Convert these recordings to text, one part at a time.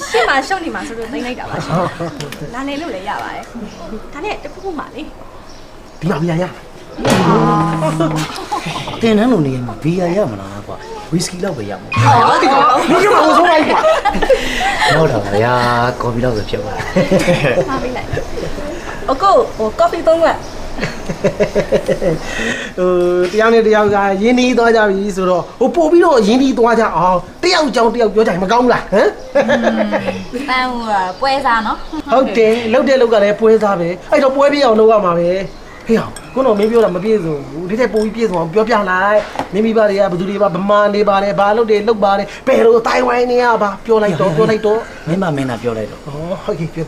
ရှင်းမှာရှုပ်နေမှာဆိုလို့သိလိုက်တာပါရှင်လာနေလို့လည်းရပါတယ်ဒါနဲ့တခုခုမှလေ ဒီမှာဘီယာရတင်နှန်းလို့နေမှာဘီယာရမလားကွာဝီစကီလောက်ပဲရမှာဟုတ်ကဲ့ဒီကမှာဆုံးလိုက်ကွာဟုတ်တော့ဗျာကော်ဖီလောက်ပဲဖြစ်သွားတယ်မှာပေးလိုက်အခုကော်ဖီ3ခွက်တရားနဲ့တရားကရင်းနှီးသွားကြပြီဆိုတော့ပို့ပြီးတော့ရင်းနှီးသွားကြအောင်တယောက်ကြောင်တယောက်ပြောကြရင်မကောင်းဘူးလားဟမ်ပန်းဟိုပွဲစားနော်ဟုတ်တယ်လှုပ်တဲ့လှုပ်ကလည်းပွဲစားပဲအဲ့တော့ပွဲပြအောင်လုပ်ရမှာပဲဟေ့အောင်ခုတော့မင်းပြောတာမပြည့်စုံဘူးဒီထက်ပိုပြီးပြည့်စုံအောင်ပြောပြလိုက်မင်းမိဘတွေကဘယ်သူတွေပါဗမာနေပါတယ်ဘာလုပ်တယ်လုပ်ပါတယ်ဘယ်လိုတိုင်ဝိုင်းနေရပါပြောလိုက်တော့မင်းမမင်းနာပြောလိုက်တော့ဟုတ်ကဲ့ပြော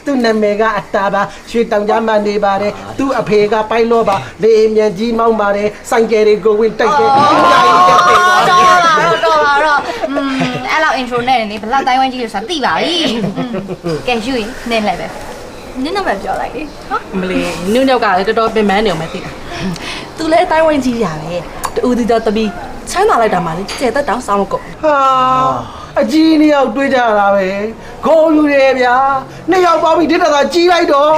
သူနာမည်ကအတာပါရွှေတောင်ကြားမှာနေပါတယ်သူ့အဖေကပိုင်လောပါလေမြန်ကြီးမောင်းပါတယ်စိုင်ကယ်တွေကိုဝင်တိုက်တယ်တော်လာတော့အဲ့လောက် intro နဲ့နေဘလောက်တိုင်းဝိုင်းကြီးလို့ဆိုတာသိပါပြီကဲယူရင်နင်းလိုက်ပဲနင်းနံပါတ်ပြောလိုက်လေဟုတ်မလေးနုညောက်ကလည်းတော်တော်ပင်ပန်းနေအောင်မသိတာသူလည်းအတိုင်းဝိုင်းကြီးရပဲတူတူတပီချမ်းသာလိုက်တာမှလေကျဲတက်တောင်စောင်းမကုန်ဟာအကြီးနှစ်ယောက်တွေးကြတာပဲခေါ်ယူတယ်ဗျာနှစ်ယောက်ပေါင်းပြီးတစ်သက်သာကြီးလိုက်တော့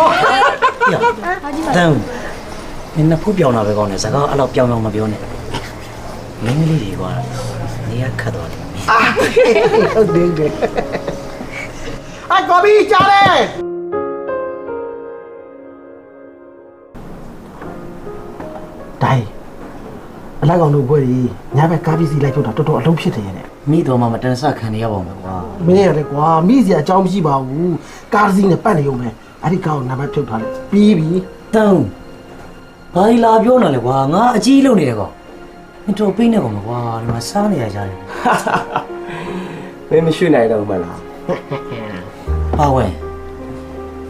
တန်းမင်းနှစ်ဖူးပြောင်းတာပဲကောင်းတယ်စကားအဲ့လောက်ပြောင်းမပြောနဲ့မင်းကလေးတွေကွာနေရခတ်သွားတယ်ဟုတ်တယ်အကော်ဘီကြားတယ်တိုင်းအလိုက်ကောင်တို့ဘွဲကြီးညဘက်ကားပစ္စည်းလိုက်ထုတ်တာတော်တော်အလုံးဖြစ်တယ်ရဲ့မိတော်မှမတန်ဆခံနေရပါမယ်ကွာမင်းရတယ်ကွာမိစီအကြောင်းမရှိပါဘူးကားစီးနဲ့ပတ်နေုံပဲအဲ့ဒီကောင်နံပါတ်ဖြုတ်ထားလိုက်ပြီးပြီတန်းဘာလာပြောနေလဲကွာငါအကြီးလုံနေတယ်ကောင်မင်းတို့ပိနေကောင်ကွာဒီမှာစားနေရကြတယ်မင်းမရှိနိုင်တော့မလားပါဝဲ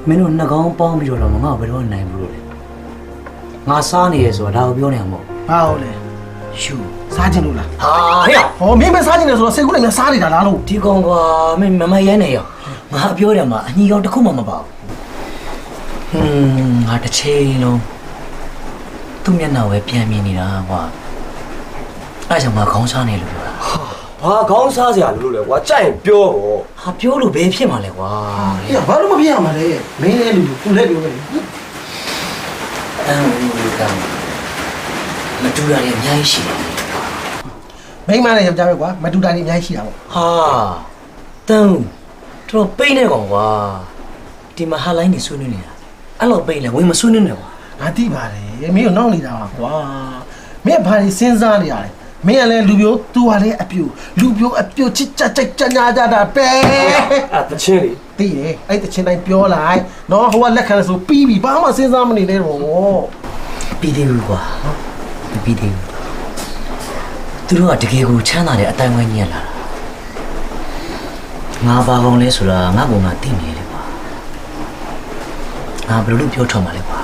မင်းတို့နှစ်ကောင်ပေါင်းပြီးတော့ငါဘယ်တော့နိုင်ဘူးလို့လဲငါစားနေရဆိုတာဒါကိုပြောနေမှာမဟုတ်ဘာဟုတ်လဲရှူစားချင်လို့လားဟာဟဲ့ဟောမင်းမစားချင်တယ်ဆိုတော့စိတ်ကူးလည်းငါစားနေတာလားလို့ဒီကောင်ကွာမင်းမရဲနေရောငါပြောတယ်မှာအညီကောင်တစ်ခုမှမပါဘူးငါတစ်ချိန်လုံးသူ့မျက်နှာပဲပြန်မြင်နေတာကွာအဲ့ကြောင့်ငါခေါင်းစားနေလို့ပြောတာဘာခေါင်းစားစရာလို့လဲကွာကြိုက်ရင်ပြောပေါ့ဟာပြောလို့ဘယ်ဖြစ်မှာလဲကွာဟဲ့ဘာလို့မဖြစ်ရမှာလဲမင်းလည်းလူသူလည်းပြောတယ်မတူတာလည်းအများကြီးရှိတယ်မိမနဲ့ယောက်ျားပဲကွာမတူတာလည်းအများကြီးရှိတာပေါ့ဟာတန်းတော့ပိတ်နေကောင်ကွာဒီမှာဟာလိုင်းနေဆွေးနွေးနေတာအဲ့လိုပိတ်လဲဝင်မဆွေးနွေးနဲ့ကွာငါသိပါတယ်မင်းကိုနောက်နေတာပါကွာမင်းဘာတွေစဉ်းစားနေရလဲမင်းကလည်းလူပြိုသူကလည်းအပြိုလူပြိုအပြိုချစ်ကြကြညာကြတာပဲအဲ့တချင်းလေသိတယ်အဲ့တချင်းတိုင်းပြောလိုက်နော်ဟိုကလက်ခံဆိုပြီးပြီဘာမှစဉ်းစားမနေနဲ့တော့ပြီးသေးဘူးကွာမပြီးသေးဘူးသူတို့ကတကယ်ကိုချမ်းသာတဲ့အတိုင်းဝိုင်းကြီးရလာတာငါဘာကောင်လဲဆိုတာငါ့ဘုံကသိနေတယ်ကွာငါဘယ်လိုလုပ်ပြောထောက်မှာလဲကွာ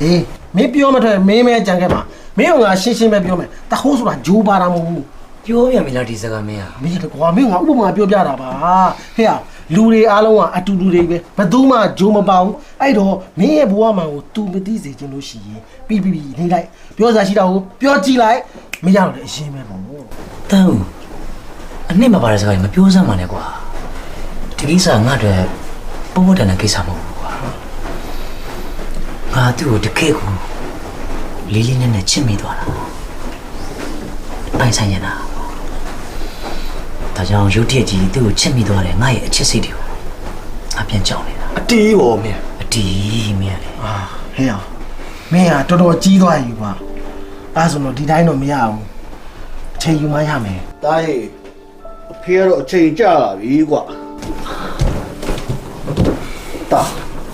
အေးမင်းပြောမထွက်မင်းမဲကြံခဲ့မှာမင်းကငါရှင်းရှင်းပဲပြောမယ်တခိုးဆိုတာဂျိုးပါတာမဟုတ်ဘူးပြောပြန်ပြီလားဒီစကားမင်းမင်းကွာမင်းကဥပမာပြောပြတာပါဟဲ့လူတွေအားလုံးကအတူတူတွေပဲဘယ်သူမှဂျိုးမပေါဘူးအဲ့တော့မင်းရဲ့ဘဝမှာကို तू မသိစေချင်လို့ရှိရင်ပြီးနေလိုက်ပြောစားရှိတာကိုပြောကြည့်လိုက်မရတော့လေအရှင်းပဲပေါ့တန်းအနှစ်မပါတဲ့စကားကြီးမပြောစမ်းပါနဲ့ကွာဒီကိစ္စငါတို့ပုံပေါ်တဲ့ကိစ္စမဟုတ်ဘူးကွာငါသူ့ကိုတကယ်ကိုလေးလေးနဲ့ချစ်မိသွားတာပိုင်ဆိုင်ရတာဒါကြောင့်ရုတ်တရက်ကြီးသူ့ကိုချစ်မိသွားတယ်ငါရဲ့အချစ်စိတ်တွေကိုငါပြန်ကြောက်နေတာအတီးပေါ့မင်းအတီးမင်းလေဟဲ့အောင်မင်းကတော်တော်ကြီးသွားပြီကွာအဲ့ဆိုတော့ဒီတိုင်းတော့မရဘူးအချိန်ယူမှရမယ်တားရေအဖေကတော့အချိန်ကြာလာပြီကွာတာ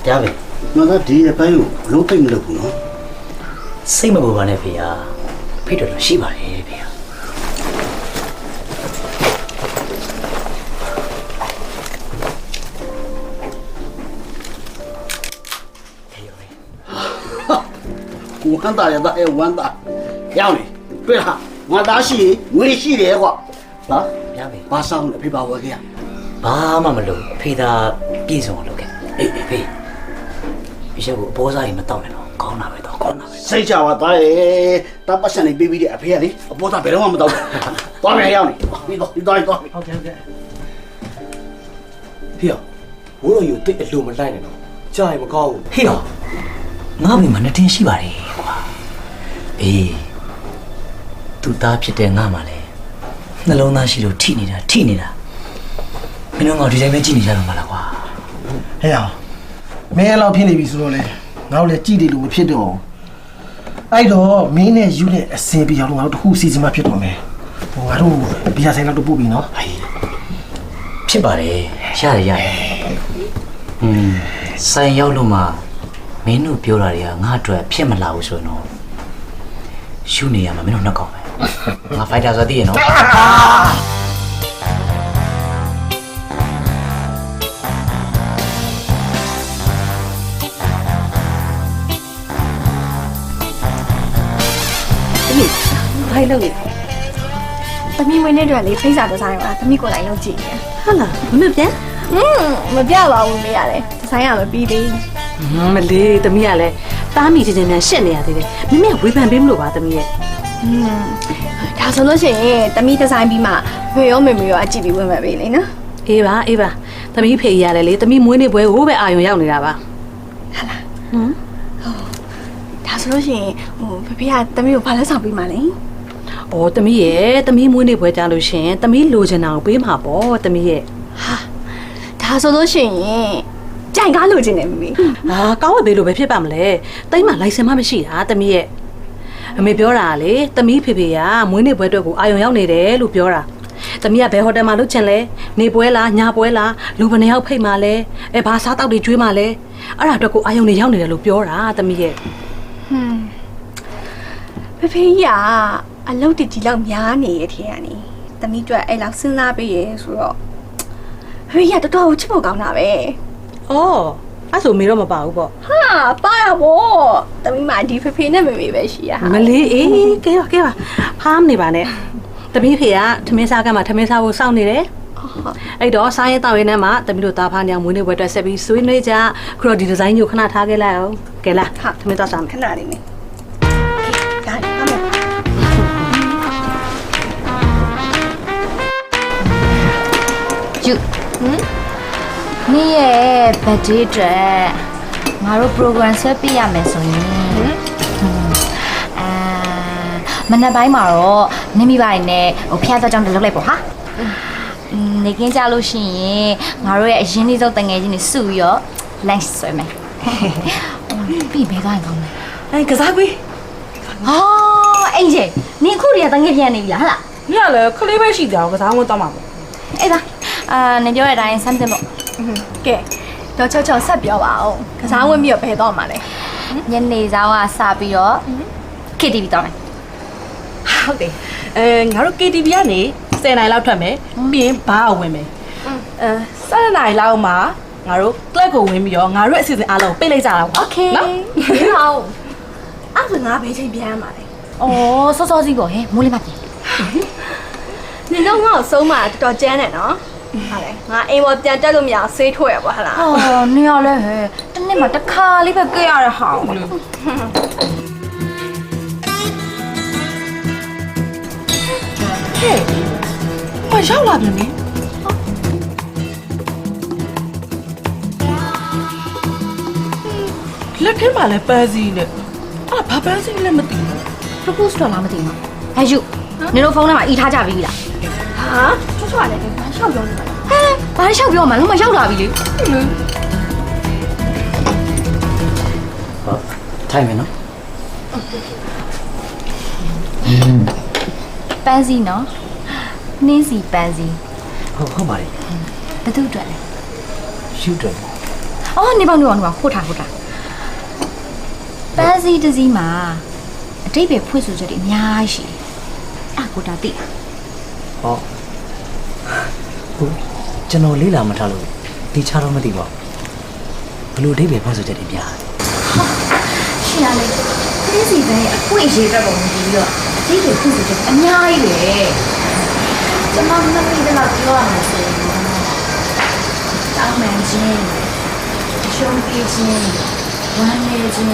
ကြားပြီငါကဒီအပိုင်းကိုလုံးသိမ့်မလုပ်ဘူးနော်စိတ်မပူပါနဲ့ဖေဟာဖေတော်တော်ရှိပါတယ်ဖေဟာဝမ်းသာရတာဝမ်းသာရောက်နေတွေ့လားငါသားရှိငွေရှိတယ်ကွာဟာရပြီဘာဆောင်လဲဖေပါဝဲခဲ့ရဘာမှမလုပ်ဖေသာပြည့်စုံအောင်လုပ်ခဲ့အေးဖေဒီချက်ကိုအပေါ်စားရင်မတောက်နဲ့တော့ကောင်းတာပဲတော့ကောင်းတာပဲစိတ်ချပါသားရေတပတ်စံနေပြီးပြီးတဲ့အဖေကလေအပေါ်သားဘယ်တော့မှမတောက်ဘူးသွားမယ်ရောက်နေပြီးတော့ဟုတ်ကဲ့ ဖေရဝိုးတော်ယူတိတ်အလိုမလိုက်နဲ့တော့ကြာရင်မကောင်းဘူး ဟေ့တော့ငါ့မိမနှစ်တင်းရှိပါတယ်ကွာအေးသူသားဖြစ်တဲ့ငါမှလည်းနှလုံးသားရှိလို့ထိနေတာမင်းတို့ငါဒီတိုင်းပဲကြည့်နေကြတော့မလားကွာ ဟဲ့အောင်မင်းအဲ့လောက်ဖြစ်နေပြီဆိုတော့လေငါတို့လည်းကြည့်တယ်လို့မဖြစ်တော့အဲ့တော့မင်းနဲ့ယူနဲ့အစင်ပြအောင်ငါတို့တခုစီစဉ်မှဖြစ်တော့မယ်ဟိုငါတို့ဘီယာဆိုင်လောက်တော့ပို့ပြီနော် ဖြစ်ပါတယ်ရတယ်ဆိုင်ရောက်လို့မှမင်းတို့ပြောတာတွေကငါအတွက်ဖြစ်မလာဘူးဆိုတော့ရှုနေရမှာမင်းတို့နှက်ကောင်းပဲငါဖိုက်တာဆိုသိရနော်ဘာလုပ်လဲ သမီးမွေးနေ့တွေလေးဖိတ်စာဒီဇိုင်းပါသမီးကိုယ်တိုင်လုပ်ကြည့်တယ် ဟုတ်လားမပြတ် မပြပါဘူးမေရတယ်ဒီဇိုင်းကမပြီးသေး မလေးသမီးကလည်းတားမိချင်းချင်းများရှက်နေရသေးတယ်မမေဝေဖန်ပေးမလို့ပါသမီးရဲ့ ဒါဆိုလို့ရှိရင်သမီးဒီဇိုင်းပြီးမှဖေရောမေမေရောအကြည့်ပြီးဝင်မဲ့ပြီလေနော် အေးပါသမီးဖေရတယ်လေသမီးမွေးနေ့ပွဲဟိုးပဲအာရုံရောက်နေတာပါ ဒါဆိုလို့ရှိရင်ဖေဖေကသမီးကိုဘာလဲဆောင်ပြီးမှလဲ ။အော်သမီးရဲ့သမီးမွေးနေ့ပွဲကြလို့ရှင်သမီးလိုချင်တာကိုပေးမှာပေါ့သမီးရဲ့ ဒါဆိုလို့ရှိရင်ကြိုင်ကားလိုချင်တယ်မေမေ ။အာကောင်းဝယ်ပေးလို့ပဲဖြစ်ပါမလဲ။တိတ်မှလိုင်စင်မှမရှိတာသမီးရဲ့အမေပြောတာလေသမီးဖေဖေကမွေးနေ့ပွဲအတွက်ကိုအာရုံရောက်နေတယ်လို့ပြောတာ။သမီးကဘယ်ဟိုတယ်မှာလုပ်ချင်လဲနေပွဲလားညပွဲလားလူဘယ်နှယောက်ဖိတ်မှလဲဘာစားတောက်တွေကျွေးမှလဲအဲ့ဒါအတွက်ကိုအာရုံနေရောက်နေတယ်လို့ပြောတာသမီးရဲ့ ဖေဖေကြီးကအလုပ်တကြီးလောက်များနေရတဲ့ကနေသမီးတို့အဲ့လောက်စဉ်းစားပေးရဲဆိုတော့ဖေဖေကြီးကတော်တော်ချစ်ဖို့ကောင်းတာပဲ ။အော်အဲ့ဆိုမေတော့မပါဘူးပေါ့ ဟာပါရဘောသမီးမဒီဖေဖေနဲ့မေမေပဲရှိရဟာ ။မလေးအေးကဲပါဖားမနေပါနဲ့။သမီးဖေကထမင်းစားကမှထမင်းစားဖို့စောင့်နေတယ်။အဲ့တော့စားရင်တောက်ရင်နဲ့မှသမီးတို့သားဖားညောင်မွေးနေ့ပွဲအတွက်ဆက်ပြီးဆွေးနွေးကြခုတော့ဒီဒီဇိုင်းကိုခဏထားခဲ့လိုက်အောင်။ကဲလားထမင်းသားစားမယ် ခဏလေးနဲ့ဒါပါမယ် ယူနေ့ရဲ့ဘတ်ဂျက်အတွက်ငါတို့ program ဆွဲပြရမယ်ဆိုရင်မနက်ပိုင်းမှာတော့နင်းမိပါနဲ့ဟိုဖျားသောကြောင့်လုပ်လိုက်ပေါ့ဟာနေကင်းကြလို့ရှိရင်ငါတို့ရဲ့အရင်နေ့ဆုံးတငယ်ချင်းတွေစုပြီးတော့ lunch ဆွဲမယ်ပြီးဘဲသွားရင်ကောင်းမယ် ။အဲ့ကစားကွေး ဟာအိမ်ကြီးနင်အခုတည်းကတငယ်ပြန်နေပြီလားဟလား ။ညလည်းခလေးပဲရှိကြအောင်ကစားဝင်တော့မှာပေါ့ အေးပါနင်ပြောတဲ့အတိုင်းစမ်းတင်ပေါ့ ကဲတော့ချောက်ဆက်ပြောပါဦးကစားဝင်ပြီးတော့ဘယ်တော့မှလဲ ညနေဆောင်ကစပြီးတော့ KTV တောင်းမယ် ။ဟုတ်တယ်။ငါတို့ KTV ကနေ10နိုင်လောက်ထွက်မယ်။ပြီးရင်ဘားဝင်မယ်။7နိုင်လောက်မှာငါတို့ club ကိုဝင်ပြီးတော့ငါတို့အစီအစဉ်အားလုံးပိတ်လိုက်ကြတာပေါ့ โอเค ဒီတော့အဲ့ဒါငါဘေးချိန်ပြန်ရမှာလေ အော်စောစောစီးပေါ့ဟဲ့မိုးလေးမပြေ နင်တို့ငါ့ကိုဆုံးမတော်တော်ကျန်းတယ်နော်ဟာလေငါအိမ်ပေါ်ပြန်တက်လို့မရအောင်ဆေးထွက်ရပါဟလား အော်နင်ရလဲဟဲ့တနေ့မှတစ်ခါလေးပဲကြည့်ရတဲ့ဟာ ။ဟဲ့မရောက်လာပြီနိလက်ထဲမှာလည်းပန်းစီနဲ့ဘာပန်းစီလဲမသိဘူး propose တော့လားမသိဘူးဟဲ့ယူနင်တို့ဖုန်းထဲမှာအီထားကြပြီလား ဟာချောချောလည်းဘာရှောက်ပြောနေလဲ ဟဲ့ဘာလဲရှောက်ပြောမှလုံးမရောက်လာပြီလေ ဟုတ်ထိုင်မယ်နော် ပန်းစီနော်နင်းစီပန်းစီ ဟုတ်ပါလေ ဘယ်သူအတွက်လဲ ရှူတယ် အော်နေပါဟုတ်တာပန်းစီတစ်စီးမှာအတိတ်ပဲဖွင့်ဆိုချက်တွေအများကြီးရှိတယ်အဲ့ကိုတာသိလား ဟောဟုတ်ကျွန်တော်လေးလာမထားလို့ဒီချတော့မသိပါဘူးဘလို့အဓိပ္ပာယ်ဖောက်ဆိုချက်တွေပြတယ် ရှင်ရလေခင်းစီပဲအခွင့်အရေးအတွက်ပုံပြီးတော့အတိတ်တွေဖွင့်ဆိုချက်အများကြီးပဲကျွန်မမသိတဲ့လောက်ပြောရမှာဆိုရင်တောင်းမှန်ခြင်းရှုံးပေးခြင်းဝမ်းနည်းခြင်း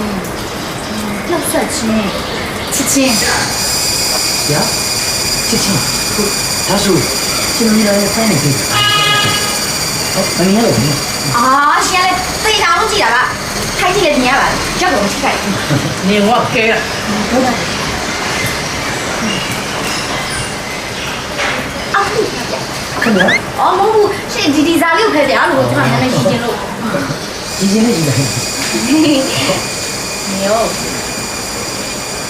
လှုပ်ဆက်ခြင်းချစ်ခြင်း ညာချစ်ချင်းဟုတ်ဒါဆိုကျွန်တော်လည်းဖိုင်နေပြီ မင်းလည်း အာရှင်လည်းသိတာမကြည့်တာကထိုက်ကြည့်လည်းမြင်ရပါရောက်တော့မထိခိုက်ဘူး နေဝကဲရ ဟုတ်ပါအခုခင်ဗျာ အော်မဟုတ်ဘူးရှင်ဒီဇာလေးကိုခဲပြလို့ကျွန်တော်နည်းနည်းရှင်းချင်းလို့ ဒီချင်းလေးကြီးတယ် နေရော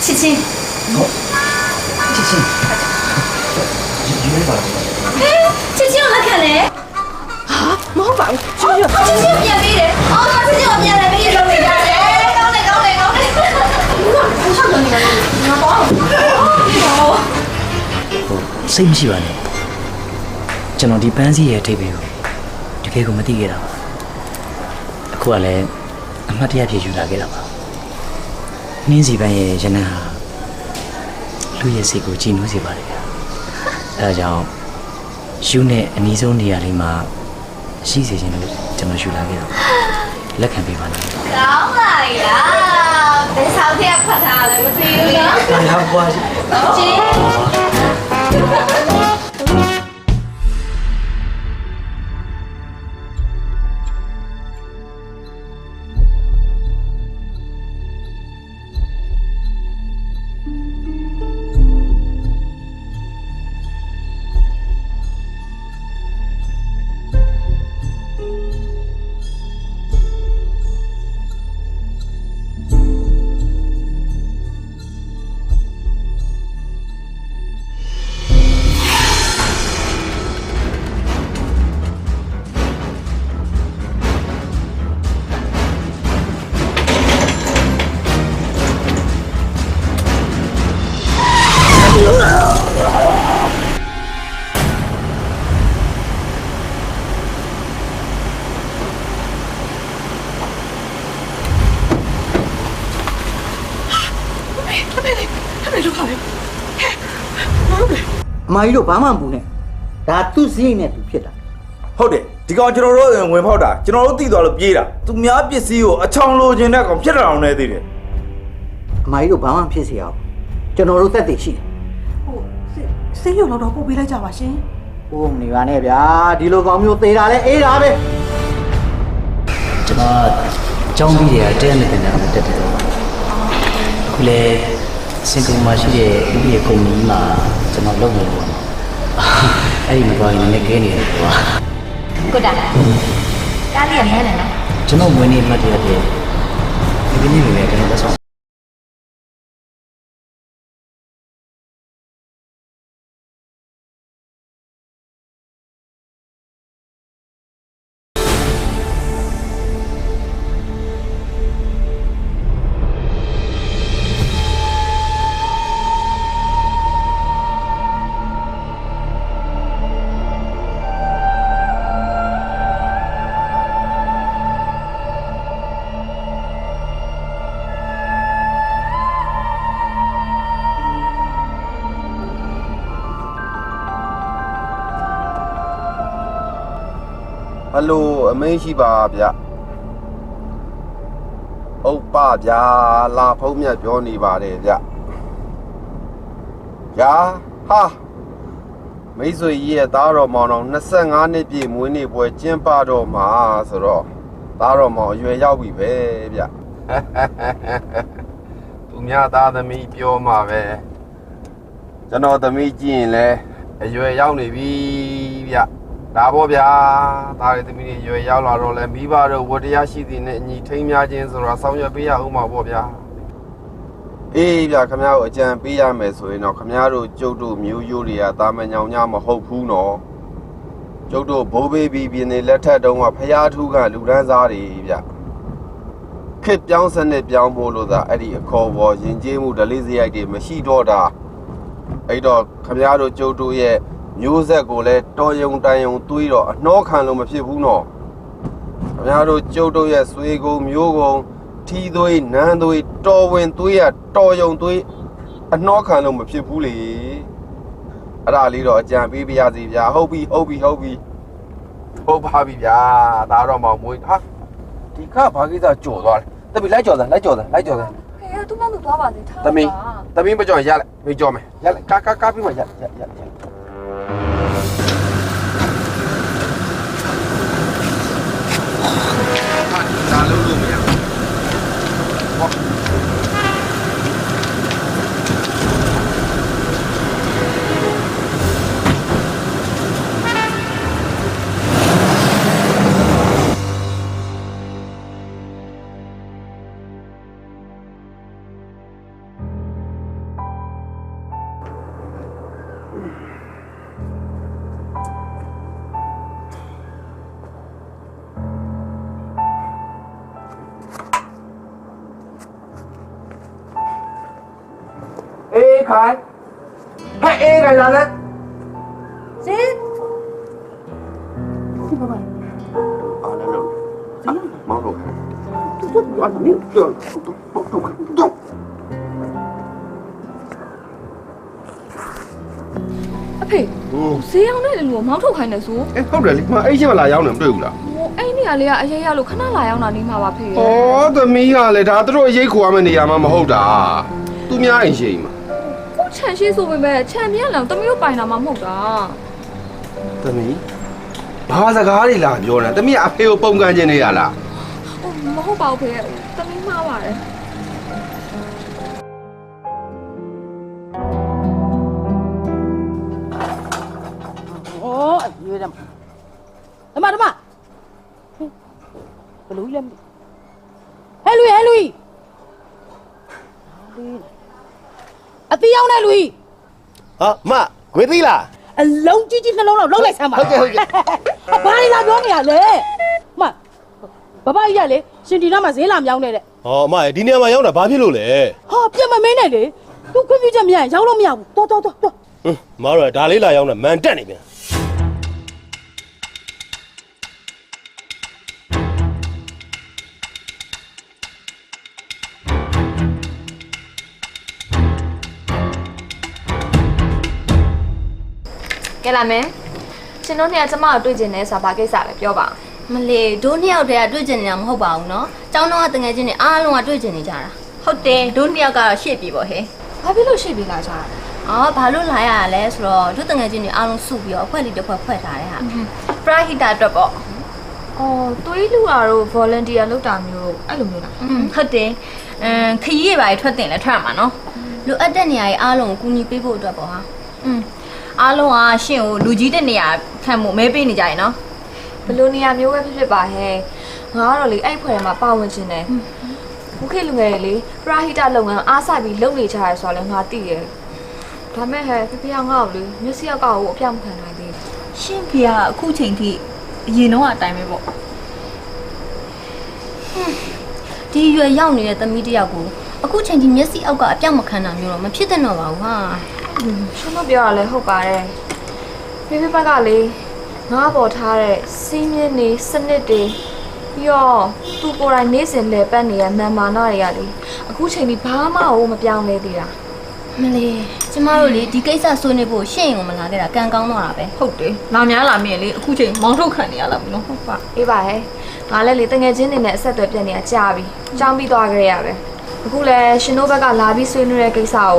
ချစ်ချင်း ဟုတ်ချစ်ချင်းယူနေပါ ချစ်ချင်းကိုလက်ခံလေ မဟုတ်ပါဘူး ချစ်ချင်းပြန်ပေးတယ်အော်ချစ်ချင်းကိုပြန်လည်းပေးရလို့နေရတယ်ကောင်းတယ်ကောင်းတယ်ကောင်းတယ်ဘာရှောက်နေလဲငါပေါ့ဒီတော့ စိတ်မရှိပါနဲ့ကျွန်တော်ဒီပန်းစည်းရဲ့အထိပ်တွေကိုတကယ်ကိုမသိခဲ့တာပါအခုကလည်းအမှတ်တရဖြစ်ယူလာခဲ့တာပါနှင်းစီပန်းရဲ့ရနံ့ဟာလူရဲ့စိတ်ကိုကြည်နူးစေပါတယ်အဲဒါကြောင့်ယူနဲ့အနီးဆုံးနေရာလေးမှာရှိစေခြင်းလို့ကျွန်တော်ယူလာခဲ့တာပါလက်ခံပေးပါလား ကောင်းပါလားဘယ်ဆောင်ထဲဖတ်ထားလဲမသိဘူးနော် ဟာလောက်ပွားစီ ချစ် အမကြီးတို့ဘာမှမပူနဲ့ဒါသူ့စရိတ်နဲ့သူဖြစ်တာ ဟုတ်တယ်ဒီကောင်ကျွန်တော်တို့ဝင်ဖောက်တာကျွန်တော်တို့သိသွားလို့ပြေးတာသူများပစ္စည်းကိုအချောင်လိုချင်တဲ့ကောင်ဖြစ်တာအောင်နေသေးတယ် အမကြီးတို့ဘာမှဖြစ်စေအောင်ကျွန်တော်တို့သက်သေရှိတယ် ဆေးရုံတော့ပို့ပေးလိုက်ကြပါရှင် ဟုတ်မနေပါနဲ့ဗျာဒီလိုကောင်မျိုးသေးတာလဲအေးတာပဲ ကျွန်တော်ကြောင်းပြီးတယ်တဲနဲ့တင်တာကိုတက်တယ်တော့အခုလေစင်ကာပူမှာရှိတဲ့ဥပဒေကုမ္ပဏီမှာကျွန်တော်လုပ်နေတယ်ပေါ့အဲ့ဒီမပေါ်ရင်လည်းကဲနေတယ်ကွာ ကိုတာကားလေးရမဲနေနော် ကျွန်တော်ဝင်နေမှတ်တရတဲ့ဒီနေ့ပဲကျွန်တော်လက်ဆောင်ဟယ်လိုအမင်းရှိပါဗျဟုတ်ပါဗျာလာဖုံးမြတ်ပြောနေပါတယ်ဗျညာဟာမိတ်ဆွေကြီးရဲ့သားတော်မောင်တော်25နှစ်ပြည့်မွေးနေ့ပွဲကျင်းပတော့မှာဆိုတော့သားတော်မောင်အရွယ်ရောက်ပြီပဲဗျသူများသားသမီးပြောမှာပဲကျွန်တော်သမီးကြည့်ရင်လဲအရွယ်ရောက်နေပြီဗျဒါပေါ့ဗျာဒါရီသမီးတွေရွယ်ရောက်လာတော့လဲမိဘတို့ဝတ္တရားရှိသည်နဲ့အညီထိမ်းများခြင်းဆိုတော့ဆောင်ရွက်ပေးရအောင်ပါပေါ့ဗျာအေးဗျာခမ ्या ကိုအကြံပေးရမယ်ဆိုရင်တော့ခမ ्या တို့ကျုပ်တို့မျိုးရိုးတွေကတာမန်ညောင်ညမဟုတ်ဘူးနော်ကျုပ်တို့ဘိုးဘေးပြီးပြင်းနေလက်ထက်တုန်းကဖျားထူးကလူဒန်းစားတွေဗျခစ်ပြောင်းစနစ်ပြောင်းဖို့လို့သာအဲ့ဒီအခေါ်ပေါ်ယဉ်ကျေးမှုဒလေးစရိုက်တွေမရှိတော့တာအဲ့တော့ခမ ्या တို့ကျုပ်တို့ရဲ့မျိုးဆက်ကိုလည်းတော်ယုံတန်ယုံသွေးတော့အနှောခံလို့မဖြစ်ဘူးနော်ခင်ဗျားတို့ကျုပ်တို့ရဲ့ဆွေကုံမျိုးကုံထီသွေးနန်းသွေးတော်ဝင်သွေးရတော်ယုံသွေးအနှောခံလို့မဖြစ်ဘူးလေအဲ့ဒါလေးတော့အကြံပေးပါရစေဗျာဟုတ်ပြီဟုတ်ပါပြီဗျာဒါတော့မောင်မွေးဟာဒီကဘာကိစ္စကြော်သွားလဲတပီလိုက်ကြော်စမ်း ဖေကသူ့မောင်တို့သွားပါလေထား သမီးမကြော်ရလိုက်မေးကြော်မယ်ရလိုက်ကားပြီးမှရ ခိုင်ဟဲ့အေးခိုင်လာလဲ စင် အားလည်းလို့မောင်တို့ဘာလို့တော့ အဖေဈေးရောက်တဲ့လူကိုမောင်းထုတ်ခိုင်းတယ်ဆို အေးဟုတ်တယ်လေမအဲ့ချင်းမလာရောက်နေမတွေ့ဘူးလား ဟိုအဲ့နေရာလေးကအရေးရလို့ခဏလာရောက်တာနေမှာပါဖေ ဩသမီးကလည်းဒါသူတို့အရေးခေါ်ရမယ့်နေရာမှာမဟုတ်တာသူများအိမ်ရှိမှာ ကိုခြံရှိဆိုပေမဲ့ခြံမြက်လောင်တမီးတို့ပိုင်တာမှမဟုတ်တာ သမီးဘာစကားတွေလာပြောနေသမီးအဖေကိုပုံကန်ခြင်းနေရလား ဟိုမဟုတ်ပါဘူးဖေတမီးမှားပါတယ် ဩအရွေးတယ်ဓမ္မဘလူးလည်းဟဲ့လူအတီးရောက်နေလူ ဟာမခွေးသီးလား အလုံးကြီးကြီးနှလုံးလောက်လိုက်ဆမ်းပါဘာလဲလာပြောနေရလဲမဘဘကြီးကလေရှင်ဒီနားမှာဈေးလာမြောင်းနေတဲ့ ဟောအမဒီနေရာမှာရောက်တာဘာဖြစ်လို့လဲ ဟာပြတ်မမင်းနဲ့လေသူခွင့်ပြုချက်မရရင်ရောက်လို့မရဘူးတော် ဟွန်းမတော်ဒါလေးလာရောက်တာမန်တက်နေပြန် ကဲလာမယ်ရှင်တို့เนี่ยကျမတို့တွေ့ကျင်နေဆိုတာဘာကိစ္စလဲပြောပါ မလေးဒိုးနှစ်ယောက်တည်းကတွေ့ကျင်နေတာမဟုတ်ပါဘူးနော်ကျောင်းတော့ကတငယ်ချင်းတွေအားလုံးကတွေ့ကျင်နေကြတာဟုတ်တယ်ဒိုးနှစ်ယောက်ကတော့ရှေ့ပြီပေါ့ဟဲ့ ဘာဖြစ်လို့ရှေ့ပြေးလာကြတာလဲ အော်ဘာလို့လာရရလဲဆိုတော့ဒုတငယ်ချင်းတွေအားလုံးစုပြီးတော့အဖွဲ့လေးတစ်ဖွဲ့ဖွဲ့ထားတဲ့ဟာပရာဟိတာအတွက်ပေါ့ အော်သွေးလူအားတို့ volunteer လုပ်တာမျိုးအဲ့လိုမျိုးလား ဟုတ်တယ်ခရီးရပါထွက်တင်လဲထွက်ရမှာနော်လိုအပ်တဲ့နေရာကြီးအားလုံးကိုကူညီပေးဖို့အတွက်ပေါ့ဟာအားလုံးကရှင့်ကိုလူကြီးတဲ့နေရာခံမှုမဲပေးနေကြရင်နော် ဘယ်လိုနေရာမျိုးပဲဖြစ်ပါဟဲ့ငါကတော့လေအဲ့ဖွဲ့ထဲမှာပါဝင်ခြင်းတယ်ခုခေတ်လူငယ်တွေလေပရာဟိတလုပ်ငန်းအားစိုက်ပြီးလုပ်နေကြရဲဆိုတော့လည်းငါသိတယ်ဒါမဲ့ဟဲ့ပြပြငါ့ကိုလေမျက်စိရောက်ကောက်ကိုအပြောင်းမခံနိုင်သေး ရှင့်ဖေကအခုချိန်ထိအရင်တော့အတိုင်းပဲပေါ့ဒီရွယ်ရောက်နေတဲ့သမီးတယောက်ကိုအခုချိန်ထိမျက်စိအောက်ကအပြောင်းမခံနိုင်မျိုးတော့မဖြစ်တဲ့တော့ပါဘူးဟာ ရှင်တို့ပြောရလဲဟုတ်ပါတယ်ပြပြဘက်ကလေငါပေါ်ထားတဲ့စီးမြင့်နေစနစ်တွေပြီးတော့သူကိုယ်တိုင်နေစဉ်လဲပတ်နေရမန်မာနာတွေကလေအခုချိန်ဒီဘာမှမပြောင်းလဲသေးတာ မလေးကျမတို့လေဒီကိစ္စဆွေးနွေးဖို့ရှင့်ရင်မလာခဲ့တာကံကောင်းတော့တာပဲဟုတ်တယ်လာများလာမြင်လေအခုချိန်မောင်းထုတ်ခံနေရလားမလို့ဟုတ်ပါ အေးပါဟဲ့ငါလည်းလေတငယ်ချင်းတွေနဲ့အဆက်အသွယ်ပြတ်နေတာကြာပြီကြောင်းပြီးသွားကြရပဲအခုလဲရှင်တို့ဘက်ကလာပြီးဆွေးနွေးတဲ့ကိစ္စကို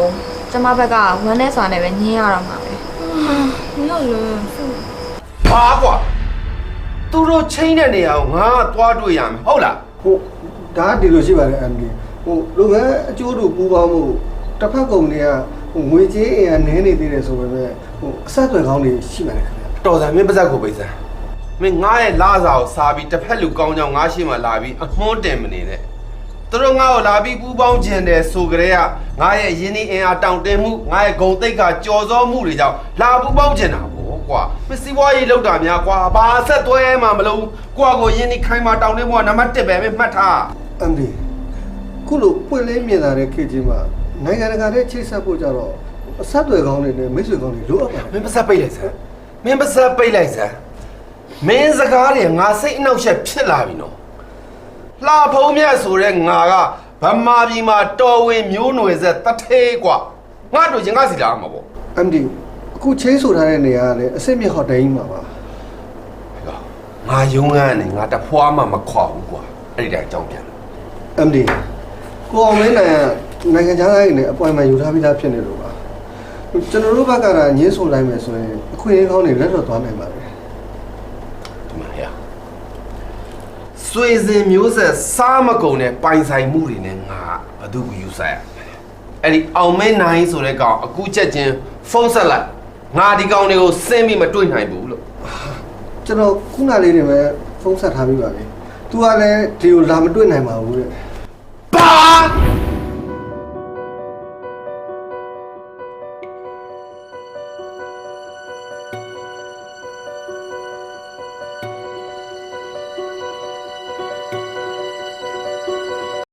ကျမဘက်ကဝမ်းနဲ့စွာနဲ့ပဲညင်းရတော့မှာပဲ နော်လေ ဟာကွာသူတို့ချင်းတဲ့နေရာကိုငါကသွားတွေ့ရမယ်ဟုတ်လား ဟိုဒါဒီလိုရှိပါတယ်အန်ဒီဟိုလုပ်ငန်းအကျိုးတို့ပူပေါင်းမှုတစ်ဖက်ကုမ္ပဏီကဟိုငွေကြေးအင်ကနည်းနေသေးတယ်ဆိုပေမဲ့ဟိုအဆက်အသွယ်ကောင်းတွေရှိပါတယ်ခင်ဗျာ တော်စံမင်းပါဇက်ကိုပိတ်စမ်းမင်းငါရဲ့လာစာကိုစားပြီးတစ်ဖက်လူကောင်းကြောင်ငါရှိမှလာပြီးအမွှန်းတင်မနေတဲ့သူတို့ငါ့ကိုလာပြီးပူပေါင်းခြင်းတယ်ဆိုကြတဲ့ကငါရဲ့ရင်းနှီးအင်အားတောင့်တင်းမှုငါရဲ့ဂုံတိတ်ကကြော်စောမှုတွေကြောင့်လာပူပေါင်းခြင်းတာပေါ့ကွာမစီးပွားရေးလောက်တာများကွာဘာဆက်သွဲမှမလုံးကွာကိုရင်းနှီးခိုင်းမှတောင့်တင်းမှုကနံပါတ်1ပဲမင်းမှတ်ထား အန်ဒီခုလိုပွင့်လင်းမြင်သာတဲ့ခေတ်ကြီးမှာနိုင်ငံတကာနဲ့ချိတ်ဆက်ဖို့ကြတော့အဆက်အသွယ်ကောင်းတွေနဲ့မိတ်ဆွေကောင်းတွေလိုအပ်ပါတယ် မင်းပါဇက်ပိတ်လိုက်စမ်းမင်းပါဇက်ပိတ်လိုက်စမ်းမင်းစကားတွေငါစိတ်အနှောက်အယှက်ဖြစ်လာပြီနော်လှဖုံးမြတ်ဆိုတဲ့ငါကဗမာပြည်မှာတော်ဝင်မျိုးနွယ်ဆက်တထေးกว่าငါတို့ရင်ငါစီလာမှာပေါ့ အန်ဒီအခုချင်းဆိုထားတဲ့နေရာကလည်းအစ်စ်မြတ်ဟိုတယ်ကြီးမှာပါ ငါယုံငန်းနဲ့ငါတဖွားမှမခွာဘူးကွာအဲ့ဒီတိုင်းအကြောင်းပြန် အန်ဒီကိုအောင်မင်းနိုင်ငံခြားသားတွေနဲ့ appointment ယူထားပြီးသားဖြစ်နေလို့ပါကျွန်တော်တို့ဘက်ကညင်းဆိုလိုက်မယ်ဆိုရင်အခွင့်အရေးကောင်းတွေလက်တော့သွားနိုင်ပါတယ် ဒီမှာရဆွေစဉ်မျိုးဆက်စားမကုန်တဲ့ပိုင်ဆိုင်မှုတွေနဲ့ငါဘသူကယူဆိုင်ရအဲ့ဒီအောင်မင်းနိုင်ဆိုတဲ့ကောင်အခုချက်ချင်းဖုန်းဆက်လိုက်ငါဒီကောင်တွေကိုစင်းပြီးမတွေ့နိုင်ဘူးလို့ ကျွန်တော်ခုနလေးတွေပဲဖုန်းဆက်ထားပြီးပါပြီသူကလည်းဒီကိုလာမတွေ့နိုင်ပါဘူးတဲ့ ဘာ